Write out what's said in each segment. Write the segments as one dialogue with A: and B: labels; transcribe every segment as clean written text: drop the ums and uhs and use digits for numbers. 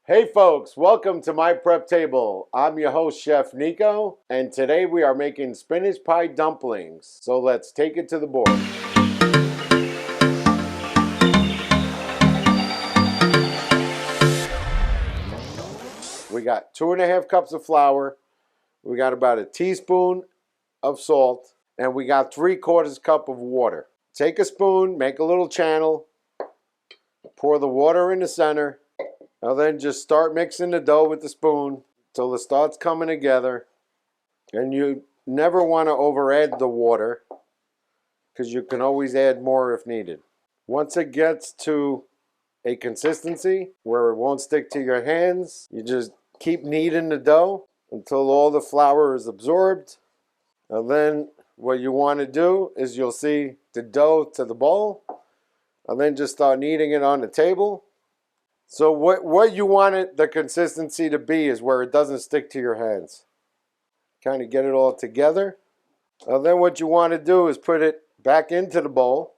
A: Hey folks, welcome to my prep table. I'm your host, Chef Nico, and today we are making spinach pie dumplings. So let's take it to the board. We got 2.5 cups of flour, we got about a teaspoon of salt, and we got 3/4 cup of water. Take a spoon, make a little channel, pour the water in the center. Now then just start mixing the dough with the spoon until it starts coming together. And you never want to over add the water because you can always add more if needed. Once it gets to a consistency where it won't stick to your hands, you just keep kneading the dough until all the flour is absorbed. And then what you want to do is you'll see the dough to the bowl, and then just start kneading it on the table. So what you want it, the consistency to be is where it doesn't stick to your hands. Kind of get it all together. And then what you want to do is put it back into the bowl.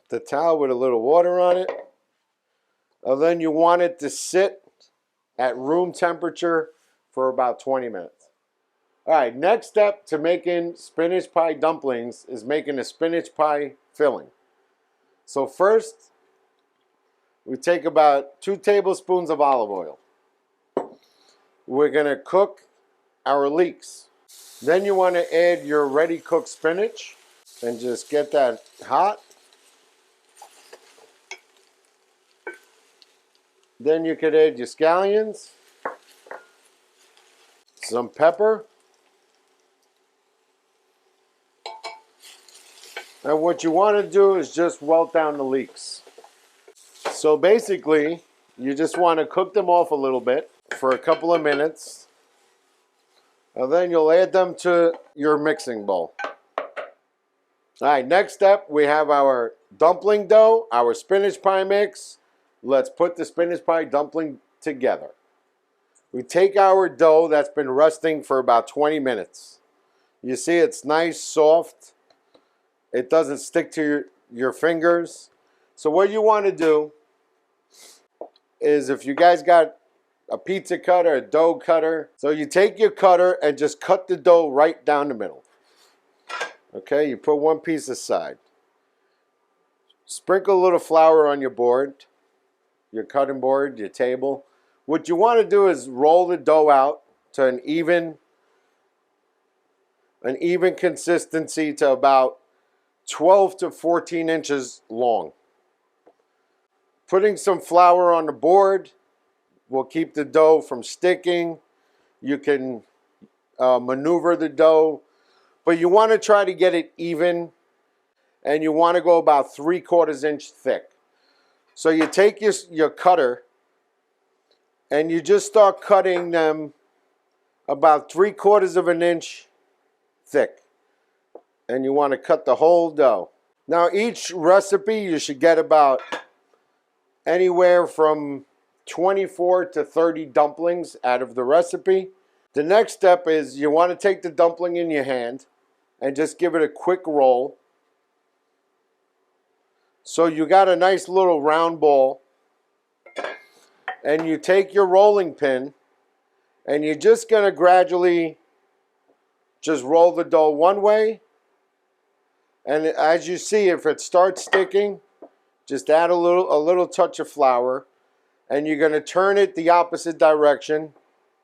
A: The towel with a little water on it. And then you want it to sit at room temperature for about 20 minutes. All right, next step to making spinach pie dumplings is making a spinach pie filling. So first, we take about 2 tablespoons of olive oil. We're going to cook our leeks. Then you want to add your ready cooked spinach and just get that hot. Then you could add your scallions, some pepper, and what you want to do is just wilt down the leeks. So basically, you just want to cook them off a little bit for a couple of minutes, and then you'll add them to your mixing bowl. All right, next step, we have our dumpling dough, our spinach pie mix. Let's put the spinach pie dumpling together. We take our dough that's been resting for about 20 minutes. You see it's nice, soft. It doesn't stick to your fingers. So what you want to do is, if you guys got a pizza cutter, a dough cutter, so you take your cutter and just cut the dough right down the middle. Okay, you put one piece aside. Sprinkle a little flour on your board, your cutting board, your table. What you want to do is roll the dough out to an even consistency to about 12 to 14 inches long. Putting some flour on the board will keep the dough from sticking. You can maneuver the dough, but you want to try to get it even, and you want to go about 3/4 inch thick. So you take your cutter and you just start cutting them about 3/4 inch thick, and you want to cut the whole dough. Now each recipe you should get about anywhere from 24 to 30 dumplings out of the recipe. The next step is you want to take the dumpling in your hand and just give it a quick roll. So you got a nice little round ball, and you take your rolling pin and you're just going to gradually just roll the dough one way, and as you see, if it starts sticking, just add a little touch of flour, and you're going to turn it the opposite direction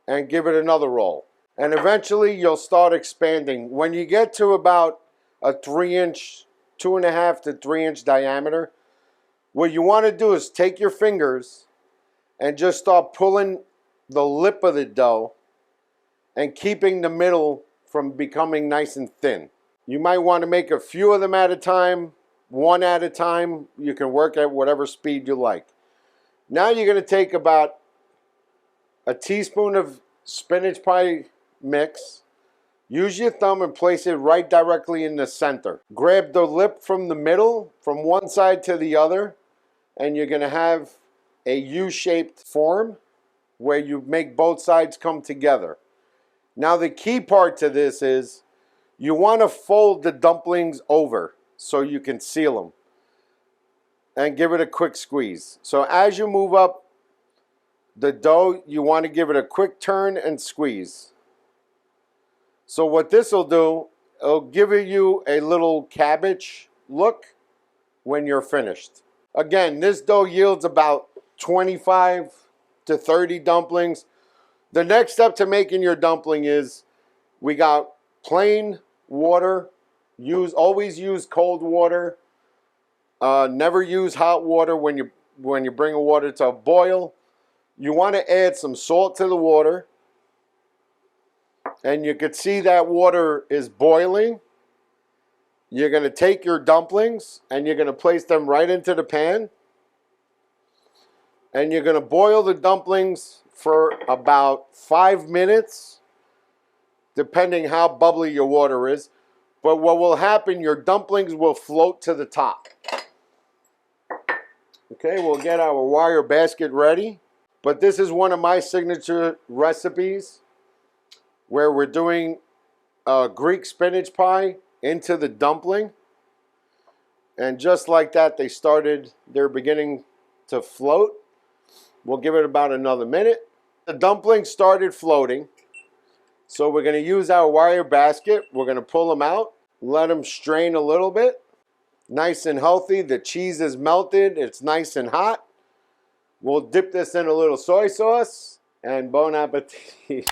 A: and give it another roll. And eventually you'll start expanding. When you get to about a 3-inch, 2.5 to 3-inch diameter, what you want to do is take your fingers and just start pulling the lip of the dough and keeping the middle from becoming nice and thin. You might want to make a few of them at a time, one at a time. You can work at whatever speed you like. Now you're going to take about a teaspoon of spinach pie mix. Use your thumb and place it right directly in the center. Grab the lip from the middle, from one side to the other, and you're going to have a U-shaped form where you make both sides come together. Now the key part to this is you want to fold the dumplings over so you can seal them. and give it a quick squeeze. So as you move up the dough, you want to give it a quick turn and squeeze. So what this will do, it'll give you a little cabbage look when you're finished. Again, this dough yields about 25 to 30 dumplings. The next step to making your dumpling is we got plain water. Always use cold water. Never use hot water when you bring a water to a boil. You want to add some salt to the water. And you can see that water is boiling. You're going to take your dumplings and you're going to place them right into the pan. And you're going to boil the dumplings for about 5 minutes, depending how bubbly your water is. But what will happen, your dumplings will float to the top. Okay, we'll get our wire basket ready. But this is one of my signature recipes where we're doing Greek spinach pie into the dumpling. And just like that, they're beginning to float. We'll give it about another minute. The dumplings started floating. So we're going to use our wire basket. We're going to pull them out, let them strain a little bit. Nice and healthy. The cheese is melted. It's nice and hot. We'll dip this in a little soy sauce and bon appetit.